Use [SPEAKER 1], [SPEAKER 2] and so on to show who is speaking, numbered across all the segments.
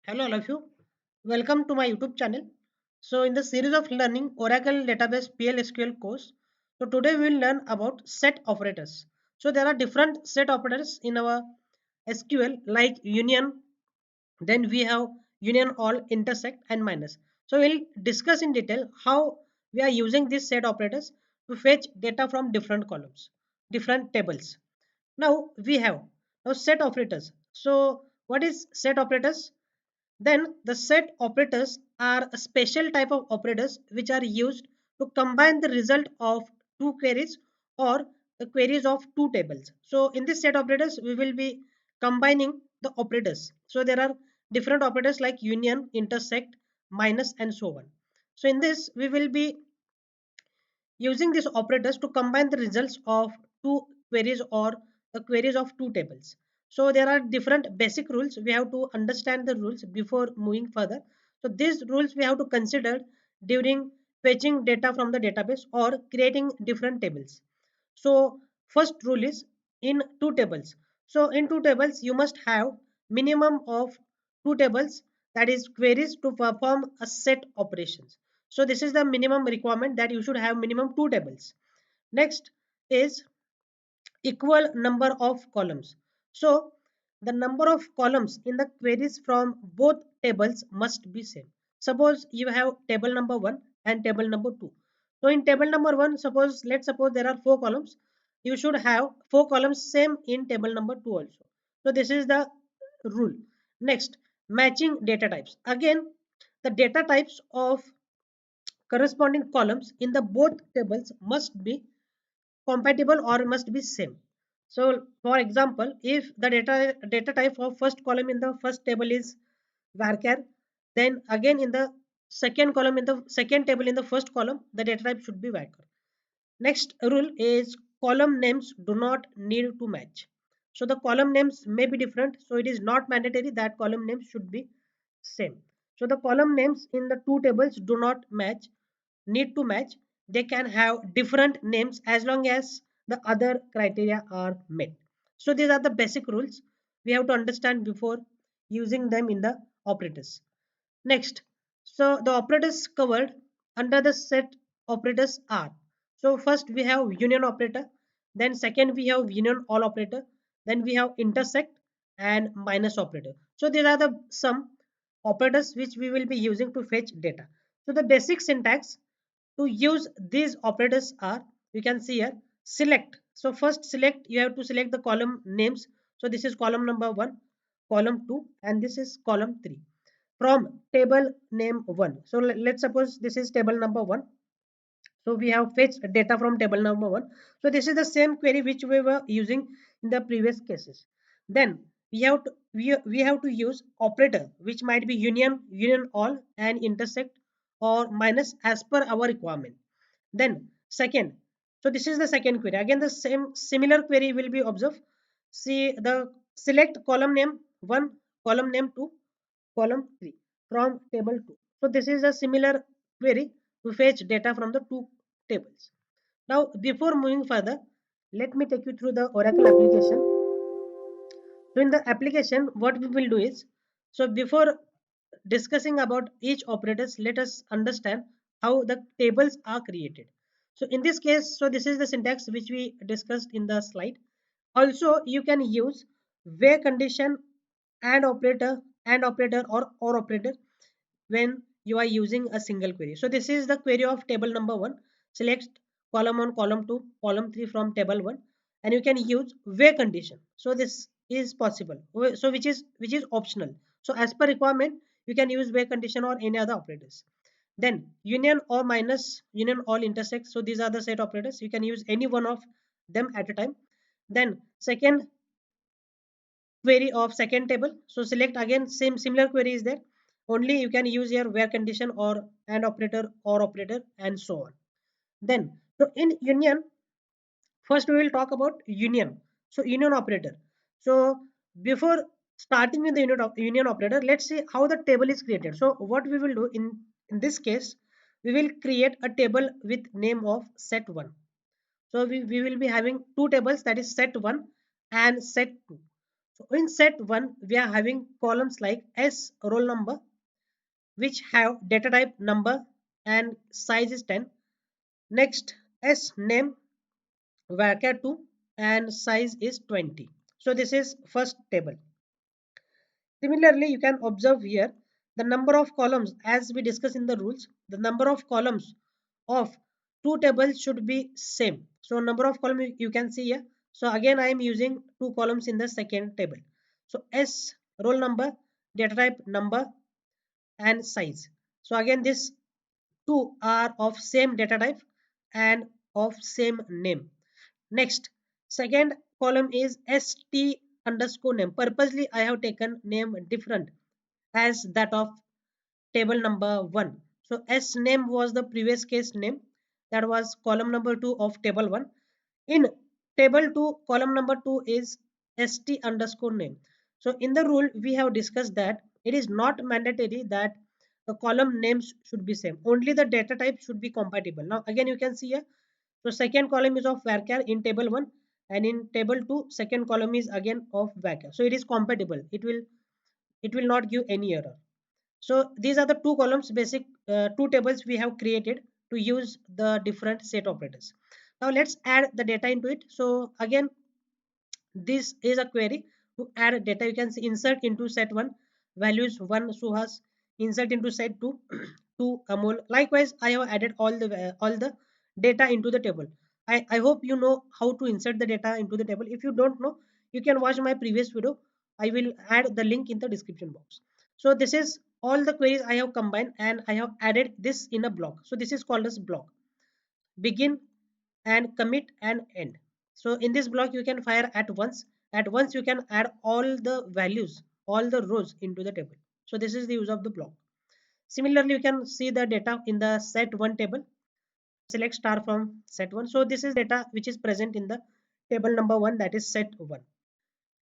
[SPEAKER 1] Hello, all of you. Welcome to my YouTube channel. So, in the series of learning Oracle Database PL/SQL course, so today we will learn about set operators. So, there are different set operators in our SQL like union, then we have union all, intersect, and minus. So, we'll discuss in detail how we are using these set operators to fetch data from different columns, different tables. Now, we have now set operators. So, what is set operators? Then the set operators are a special type of operators which are used to combine the result of two queries or the queries of two tables. So in this set operators we will be combining the operators. So there are different operators like union, intersect, minus and so on. So in this we will be using these operators to combine the results of two queries or the queries of two tables. So there are different basic rules. We have to understand the rules before moving further. So these rules we have to consider during fetching data from the database or creating different tables. So first rule is in two tables. So in two tables you must have minimum of two tables, that is queries, to perform a set operations. So this is the minimum requirement, that you should have minimum two tables. Next is equal number of columns. So the number of columns in the queries from both tables must be same. Suppose you have table number 1 and table number 2. So in table number 1, let's suppose there are four columns. You should have four columns same in table number 2 also. So this is the rule. Next, matching data types. Again, the data types of corresponding columns in the both tables must be compatible or must be same. So for example, if the data type of first column in the first table is varchar, then again in the second column in the second table in the first column the data type should be varchar. Next rule is column names do not need to match. So the column names may be different, so it is not mandatory that column names should be same. So the column names in the two tables do not need to match. They can have different names as long as the other criteria are met. So these are the basic rules we have to understand before using them in the operators. Next, so the operators covered under the set operators are, so first we have union operator, then second we have union all operator, then we have intersect and minus operator. So these are the some operators which we will be using to fetch data. So the basic syntax to use these operators are, you can see here, select. So first select, you have to select the column names. So this is column number 1, column 2, and this is column 3 from table name 1. So let's suppose this is table number 1. So we have fetched data from table number 1. So this is the same query which we were using in the previous cases. Then we have to use operator which might be union all and intersect or minus as per our requirement. Then second, so this is the second query. Again the same similar query will be observed. See the select column name 1, column name 2, column 3 from table 2. So this is a similar query to fetch data from the two tables. Now before moving further, let me take you through the Oracle application. So in the application, what we will do is, so before discussing about each operators, let us understand how the tables are created. So in this case, so this is the syntax which we discussed in the slide. Also, you can use where condition and operator or operator when you are using a single query. So this is the query of table number 1. Select column 1, column 2, column 3 from table 1, and you can use where condition. So this is possible. So which is optional. So as per requirement, you can use where condition or any other operators. Then union or minus, union all, intersect. So these are the set operators. You can use any one of them at a time. Then second query of second table. So select, again same similar query is there. Only you can use your where condition or and operator or operator and so on. Then so in union, first we will talk about union. So union operator. So before starting with the union operator, let's see how the table is created. So what we will do in this case, we will create a table with name of set 1. So we will be having two tables, that is set 1 and set 2. So in set 1, we are having columns like S roll number, which have data type number and size is 10. Next, S name varchar 2 and size is 20. So this is first table. Similarly, you can observe here the number of columns as we discussed in the rules. The number of columns of two tables should be same. So number of columns you can see here. So again I am using two columns in the second table. So S roll number, data type number and size. So again this two are of same data type and of same name. Next, second column is st underscore name. Purposely I have taken name different as that of table number 1. So S name was the previous case name, that was column number 2 of table 1. In table 2, column number 2 is st underscore name. So in the rule we have discussed that it is not mandatory that the column names should be same, only the data type should be compatible. Now again you can see here, so second column is of varchar in table 1 and in table 2 second column is again of varchar, so it is compatible, it will not give any error. So these are the two columns, basic two tables we have created to use the different set operators. Now let's add the data into it. So again, this is a query to add data. You can see insert into set 1 values 1 Suhas, insert into set 2 2 Amol. Likewise, I have added all the data into the table. I hope you know how to insert the data into the table. If you don't know, you can watch my previous video. I will add the link in the description box. So this is all the queries I have combined and I have added this in a block. So this is called as block. Begin and commit and end. So in this block you can fire at once. At once you can add all the values, all the rows into the table. So this is the use of the block. Similarly, you can see the data in the set 1 table. Select star from set 1. So this is data which is present in the table number 1, that is set 1.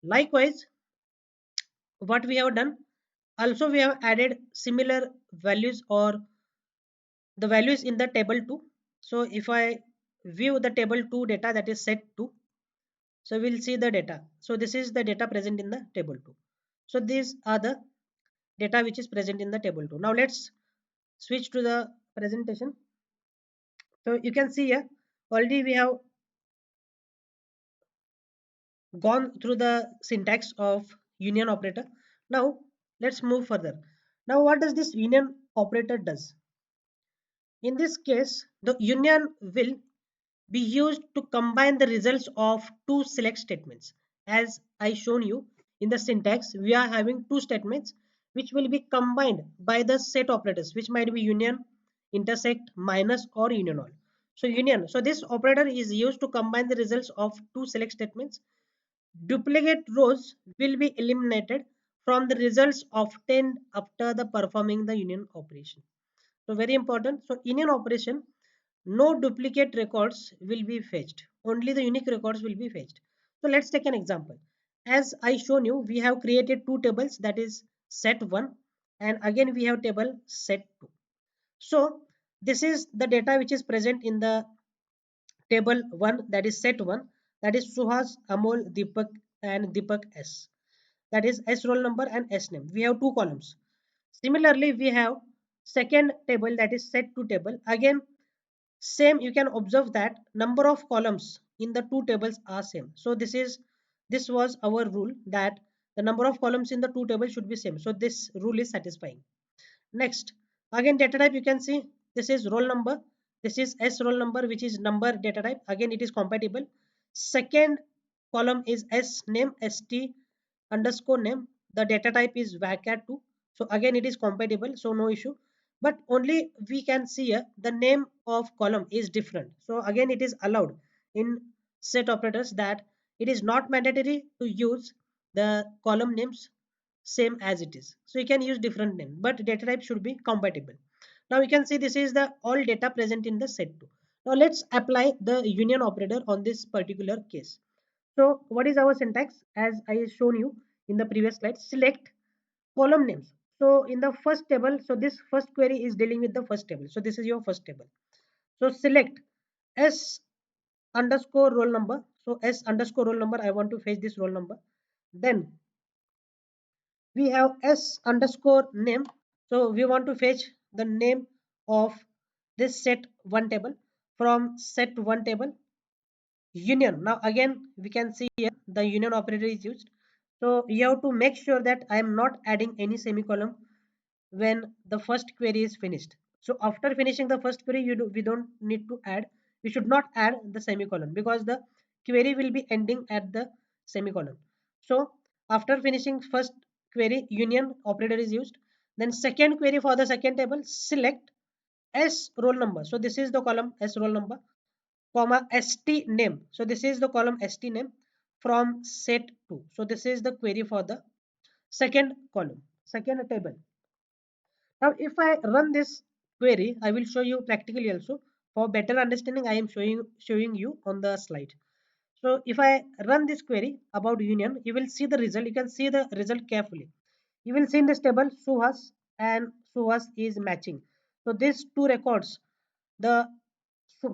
[SPEAKER 1] Likewise, what we have done, also we have added similar values or the values in the table 2. So if I view the table 2 data, that is set 2, so we'll see the data. So this is the data present in the table 2. So these are the data which is present in the table 2. Now let's switch to the presentation. So you can see here already we have gone through the syntax of union operator. Now let's move further. Now what does this union operator does? In this case, the union will be used to combine the results of two select statements. As I shown you in the syntax, we are having two statements which will be combined by the set operators, which might be union, intersect, minus or union all. So union. So this operator is used to combine the results of two select statements. Duplicate rows will be eliminated from the results obtained after the performing the union operation. So very important. So union operation, no duplicate records will be fetched. Only the unique records will be fetched. So let's take an example. As I shown you, we have created two tables, that is set 1 and again we have table set 2. So this is the data which is present in the table 1, that is set 1, that is Suhas, Amol, Deepak and Deepak S. That is S roll number and S name. We have two columns. Similarly, we have second table, that is set 2 table. Again, same, you can observe that number of columns in the two tables are same. So this was our rule, that the number of columns in the two tables should be same. So this rule is satisfying. Next, again data type, you can see this is roll number, this is S roll number, which is number data type. Again it is compatible. Second column is S name, st underscore name, the data type is varchar 2. So again it is compatible, so no issue. But only we can see here the name of column is different. So again it is allowed in set operators that it is not mandatory to use the column names same as it is. So you can use different name, but data type should be compatible. Now you can see this is the all data present in the set 2. Now let's apply the union operator on this particular case. So what is our syntax? As I shown you in the previous slide, select column names. So in the first table, so this first query is dealing with the first table. So this is your first table. So select S underscore roll number. So S underscore roll number, I want to fetch this roll number. Then we have s underscore name. So we want to fetch the name of this set one table from set one table union. Now again we can see here the union operator is used. So you have to make sure that I am not adding any semicolon when the first query is finished. So after finishing the first query, we don't need to add. We should not add the semicolon because the query will be ending at the semicolon. So after finishing first query, union operator is used. Then second query for the second table, select S roll number. So this is the column S roll number, comma st name. So this is the column st name from set 2. So this is the query for the second column, second table. Now if I run this query, I will show you practically also. For better understanding, I am showing you on the slide. So if I run this query about union, you will see the result. You can see the result carefully. You will see in this table Suhas and Suhas is matching. So these two records, the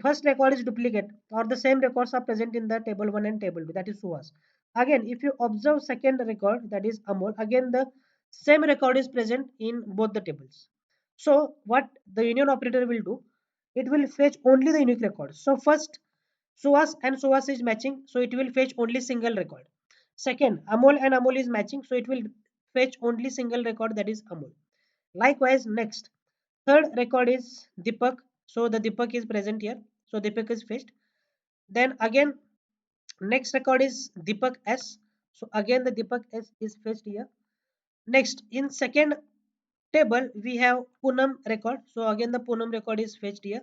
[SPEAKER 1] first record is duplicate or the same records are present in the table 1 and table 2, that is Suhas. Again, if you observe second record, that is Amol, again the same record is present in both the tables. So what the union operator will do, it will fetch only the unique record. So first Suhas and Suhas is matching, so it will fetch only single record. Second, Amol and Amol is matching, so it will fetch only single record, that is Amol. Likewise, next, third record is Deepak, so the Deepak is present here, so Deepak is fetched. Then again, next record is Deepak S, so again the Deepak S is fetched here. Next, in second table, we have Poonam record, so again the Poonam record is fetched here.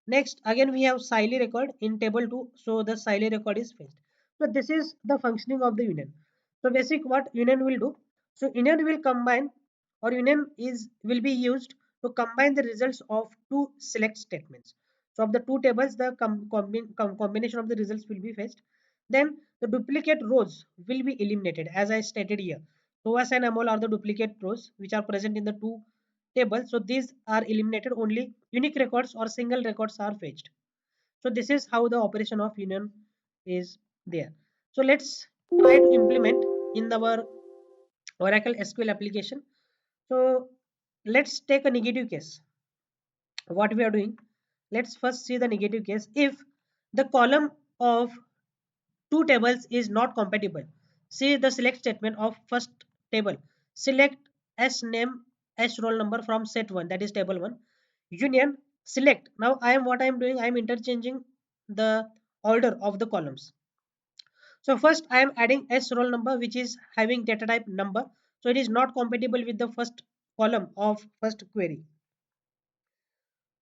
[SPEAKER 1] Next, again we have Siley record in table 2. So the Siley record is fetched. So this is the functioning of the union. So basic what union will do. So union will combine, or union is will be used to combine the results of two select statements. So of the two tables, the combination of the results will be fetched. Then the duplicate rows will be eliminated as I stated here. Roas and Amol are the duplicate rows which are present in the two table. So these are eliminated, only unique records or single records are fetched. So this is how the operation of union is there. So let's try to implement in our Oracle SQL application. So let's take a negative case. What we are doing, let's first see the negative case. If the column of two tables is not compatible, see the select statement of first table, select s name s roll number from set 1, that is table 1, union select. Now I am what I am doing, I am interchanging the order of the columns. So first I am adding s roll number which is having data type number, so it is not compatible with the first column of first query.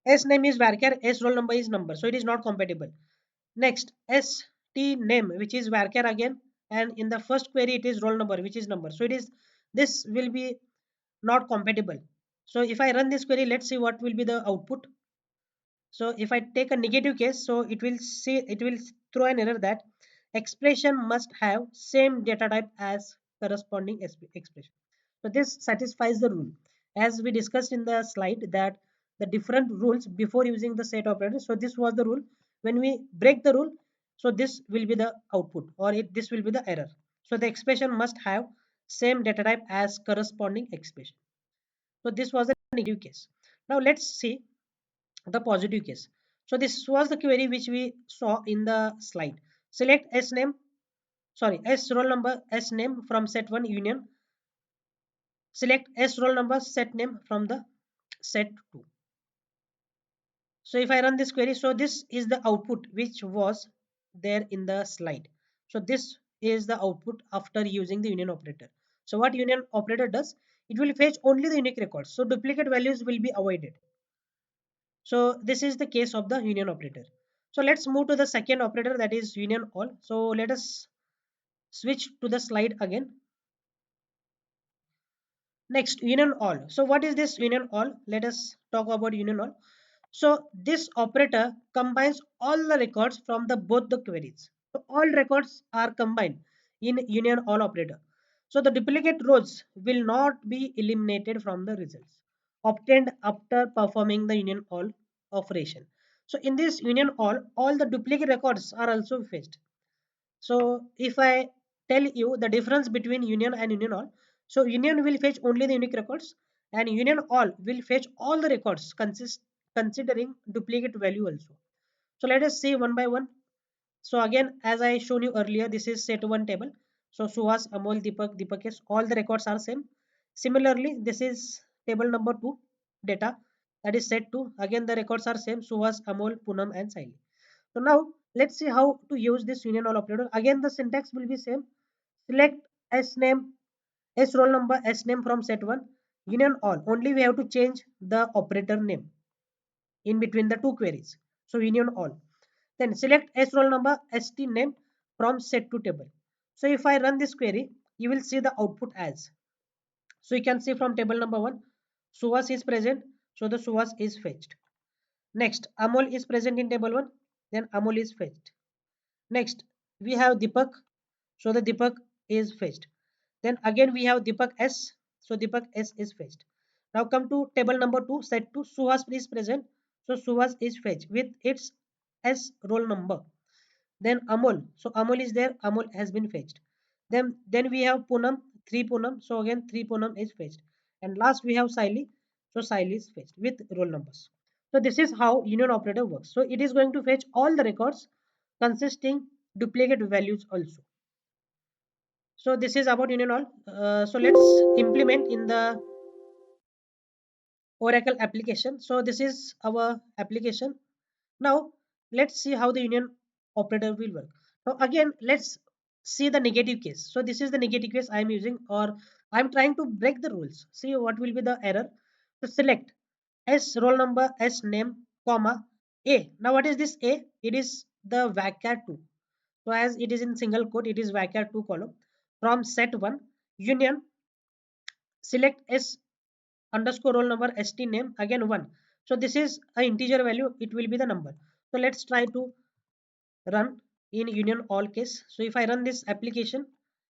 [SPEAKER 1] S name is varchar, s roll number is number, so it is not compatible. Next, st name which is varchar again, and in the first query it is roll number which is number. So it is, this will be not compatible. So if I run this query, let's see what will be the output. So if I take a negative case, so it will throw an error that expression must have same data type as corresponding expression. So this satisfies the rule. As we discussed in the slide that the different rules before using the set operator. So this was the rule. When we break the rule, so this will be the output, or this will be the error. So the expression must have same data type as corresponding expression. So this was the negative case. Now let's see the positive case. So this was the query which we saw in the slide. Select S name, sorry, S roll number, S name from set 1 union. Select S roll number, set name from the set 2. So if I run this query, so this is the output which was there in the slide. So this is the output after using the union operator. So what union operator does, it will fetch only the unique records. So duplicate values will be avoided. So this is the case of the union operator. So let's move to the second operator, that is union all. So let us switch to the slide again. Next, union all. So what is this union all? Let us talk about union all. So this operator combines all the records from the both the queries. So all records are combined in union all operator. So the duplicate rows will not be eliminated from the results obtained after performing the union all operation. So in this union all the duplicate records are also fetched. So if I tell you the difference between union and union all, So union will fetch only the unique records, and union all will fetch all the records considering duplicate value also. So let us see one by one. So again, as I shown you earlier, this is set one table. So Suhas, Amol, Deepak, Deepakesh, all the records are same. Similarly, this is table number two data, that is set two. Again, the records are same. Suhas, Amol, Punam, and Saili. So now let's see how to use this union all operator. Again, the syntax will be same. Select S name, S roll number, S name from set one. Union all. Only we have to change the operator name in between the two queries. So union all. Then select S roll number, ST name from set to table. So if I run this query, you will see the output as. So you can see from table number one, Suhas is present. So the Suhas is fetched. Next, Amol is present in table one. Then Amol is fetched. Next, we have Deepak. So the Deepak is fetched. Then again we have Deepak S. So Deepak S is fetched. Now come to table number two, set to Suhas is present. So Suhas is fetched with its S roll number. Then Amol. So Amol is there. Amol has been fetched. Then we have Punam, three Punam. So again three Punam is fetched. And last we have Saili. So Saili is fetched with roll numbers. So this is how union operator works. So it is going to fetch all the records consisting duplicate values also. So this is about union all. So let's implement in the Oracle application. So this is our application. Now let's see how the union operator will work. Now again, let's see the negative case. So this is the negative case I am using, or I'm trying to break the rules. See what will be the error. So select S roll number, S name, comma, A. Now what is this A? It is the varchar2. So as it is in single quote, it is varchar2 column from set 1 union. Select S underscore roll number, st name, again 1. So this is an integer value, it will be the number. So let's try to run in union all case. So if I run this application,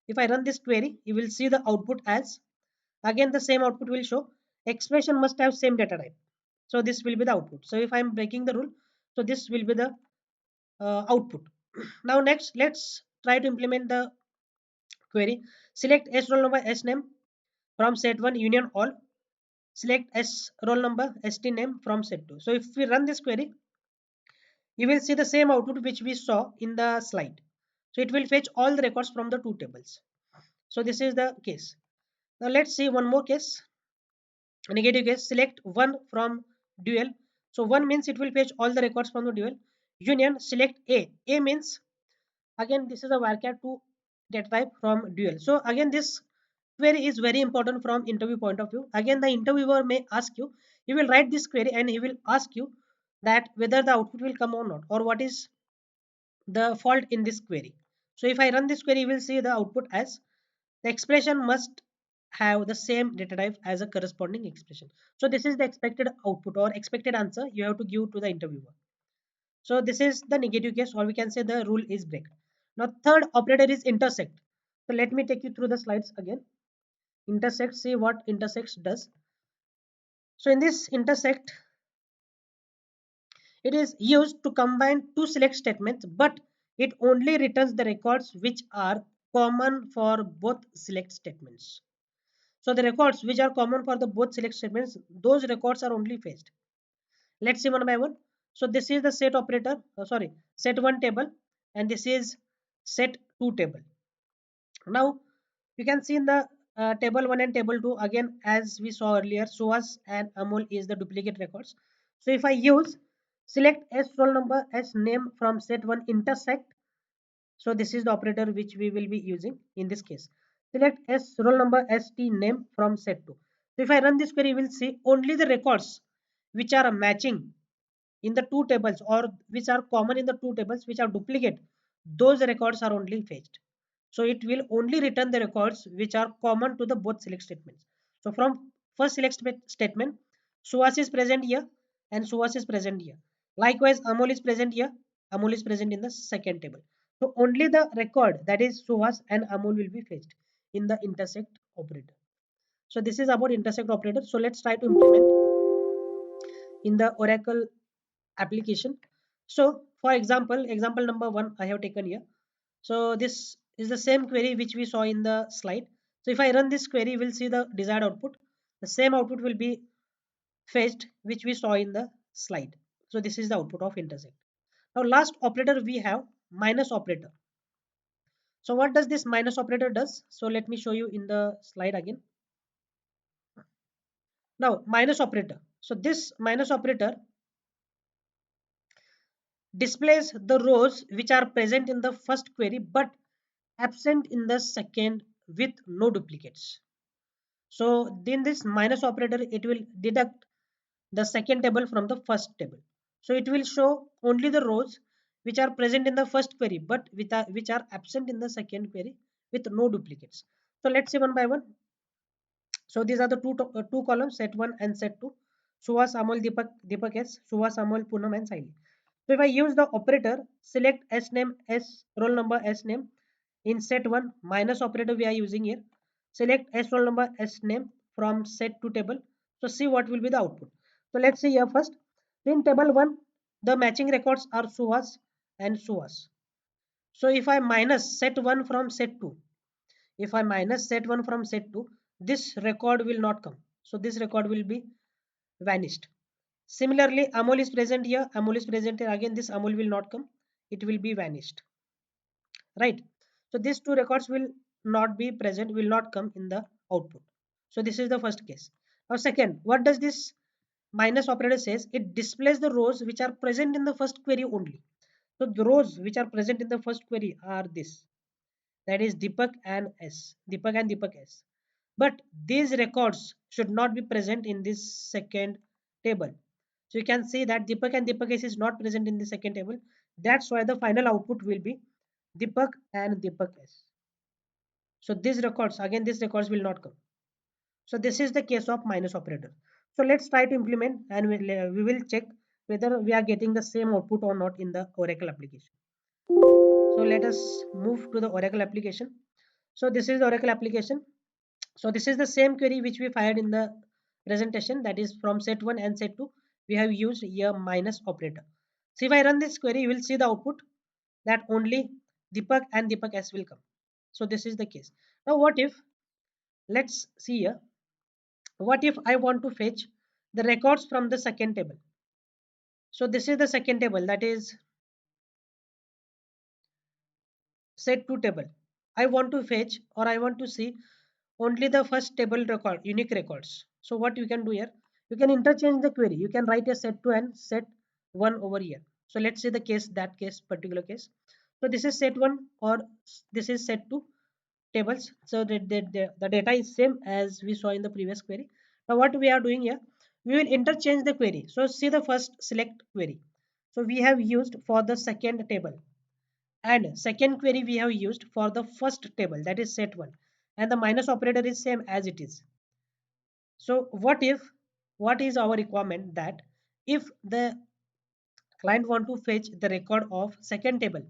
[SPEAKER 1] if I run this query, you will see the output as, again the same output will show, expression must have same data type. So this will be the output. So if I am breaking the rule, so this will be the output. Now next, let's try to implement the query. Select S roll number, S name from set 1 union all. Select S roll number, ST name from set 2. So if we run this query, you will see the same output which we saw in the slide. So it will fetch all the records from the two tables. So this is the case. Now let's see one more case. Negative case, select 1 from dual. So 1 means it will fetch all the records from the dual. Union, select A. A means, again this is a varchar2 data type from dual. So again this query is very important from interview point of view. Again the interviewer may ask you, he will write this query and he will ask you that whether the output will come or not, or what is the fault in this query. So if I run this query, you will see the output as, the expression must have the same data type as a corresponding expression. So this is the expected output or expected answer you have to give to the interviewer. So this is the negative case, or we can say the rule is break. Now third operator is intersect. So let me take you through the slides again. Intersect, see what intersect does. So in this intersect, it is used to combine two select statements, but it only returns the records which are common for both select statements. So the records which are common for the both select statements, those records are only fetched. Let's see one by one. So this is the set operator, set one table, and this is set two table. Now you can see in the table 1 and table 2, again as we saw earlier, Suhas and Amol is the duplicate records. So if I use select S roll number, S name from set 1 intersect, so this is the operator which we will be using in this case. Select S roll number, ST name from set 2. So if I run this query, you will see only the records which are matching in the two tables, or which are common in the two tables which are duplicate, those records are only fetched. So it will only return the records which are common to the both select statements. So from first select statement, Suhas is present here and Suhas is present here. Likewise, Amol is present here, Amol is present in the second table. So only the record, that is Suhas and Amol, will be fetched in the intersect operator. So this is about intersect operator. So let's try to implement in the Oracle application. So for example, example number 1 I have taken here. So this is the same query which we saw in the slide. So if I run this query, we'll see the desired output. The same output will be fetched, which we saw in the slide. So this is the output of intersect. Now last operator we have minus operator. So what does this minus operator does? So let me show you in the slide again. Now minus operator. So this minus operator displays the rows which are present in the first query but absent in the second with no duplicates. So in this minus operator, it will deduct the second table from the first table. So it will show only the rows which are present in the first query but which are absent in the second query with no duplicates. So let's see one by one. So these are the two columns, set 1 and set 2. Suhas, Amol, Deepak S, Suhas, Amol, Poonam and Saili. So if I use the operator, select S name, S roll number, S name. In set 1, minus operator we are using here. Select S roll number, S name from set 2 table. So see what will be the output. So let's see here first. In table 1, the matching records are Suhas and Suhas. So if I minus set 1 from set 2, if I minus set 1 from set 2, this record will not come. So this record will be vanished. Similarly, Amol is present here. Amol is present here. Again, this Amol will not come. It will be vanished. Right. So these two records will not be present, will not come in the output. So this is the first case. Now second, what does this minus operator says? It displays the rows which are present in the first query only. So the rows which are present in the first query are this. That is Deepak and S. Deepak and Deepak S. But these records should not be present in this second table. So you can see that Deepak and Deepak S is not present in the second table. That's why the final output will be Deepak and Deepak S. So these records will not come. So this is the case of minus operator. So let's try to implement and we will check whether we are getting the same output or not in the Oracle application. So let us move to the Oracle application. So this is the Oracle application. So this is the same query which we fired in the presentation, that is from set 1 and set 2. We have used here minus operator. So if I run this query, you will see the output that only Deepak and Deepak S will come. So this is the case. Now what if, let's see here, what if I want to fetch the records from the second table? So this is the second table, that is set 2 table. I want to fetch or I want to see only the first table record, unique records. So what you can do here, you can interchange the query. You can write a set 2 and set 1 over here. So let's say the case, that case, particular case. So this is set 1 or this is set 2 tables. So the data is same as we saw in the previous query. Now what we are doing here, we will interchange the query. So see the first select query. So we have used for the second table, and second query we have used for the first table, that is set 1, and the minus operator is same as it is. So what is our requirement, that if the client want to fetch the record of second table,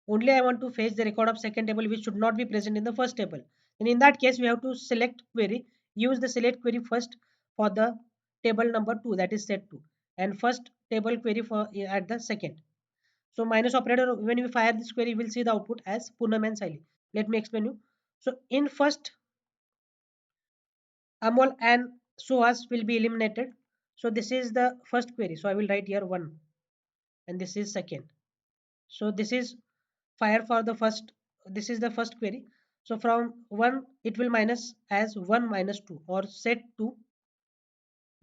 [SPEAKER 1] only I want to fetch the record of second table which should not be present in the first table, and in that case we have to select query, use the select query first for the table number 2, that is set 2, and first table query for at the second. So minus operator, when we fire this query, we'll see the output as Poonam and Saili. Let me explain you. So in first, Amol and Suhas will be eliminated. So this is the first query. So I will write here 1 and this is second. So this is fire for the first. This is the first query. So from 1, it will minus as 1 minus 2 or set 2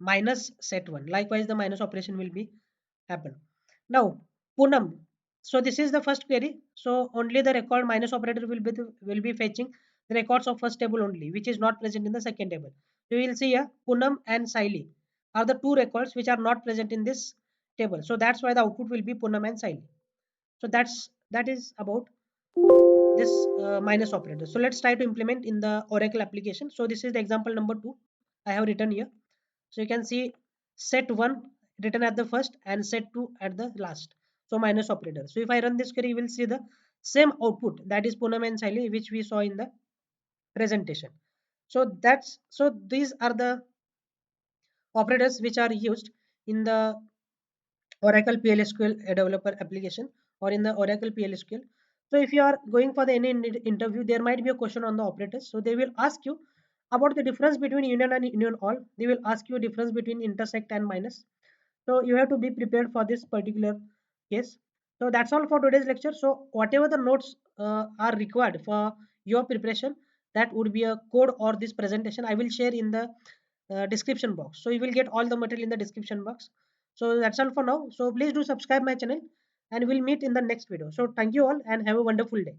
[SPEAKER 1] minus set 1. Likewise, the minus operation will be happen. Now, Poonam. So this is the first query. So only the record minus operator will be fetching the records of first table only, which is not present in the second table. So you will see here Poonam and Saili are the two records which are not present in this table. So that's why the output will be Poonam and Saili. So that is about this minus operator. So let's try to implement in the Oracle application. So this is the example number 2 I have written here. So you can see set 1 written at the first and set 2 at the last. So minus operator. So if I run this query, you will see the same output, that is Poonam and Saili, which we saw in the presentation. So these are the operators which are used in the Oracle PLSQL developer application or in the Oracle PLSQL. So if you are going for the any interview, there might be a question on the operators. So they will ask you about the difference between union and union all. They will ask you difference between intersect and minus. So you have to be prepared for this particular case. So that's all for today's lecture. So whatever the notes are required for your preparation, that would be a code or this presentation I will share in the description box. So you will get all the material in the description box. So that's all for now. So please do subscribe my channel and we'll meet in the next video. So thank you all and have a wonderful day.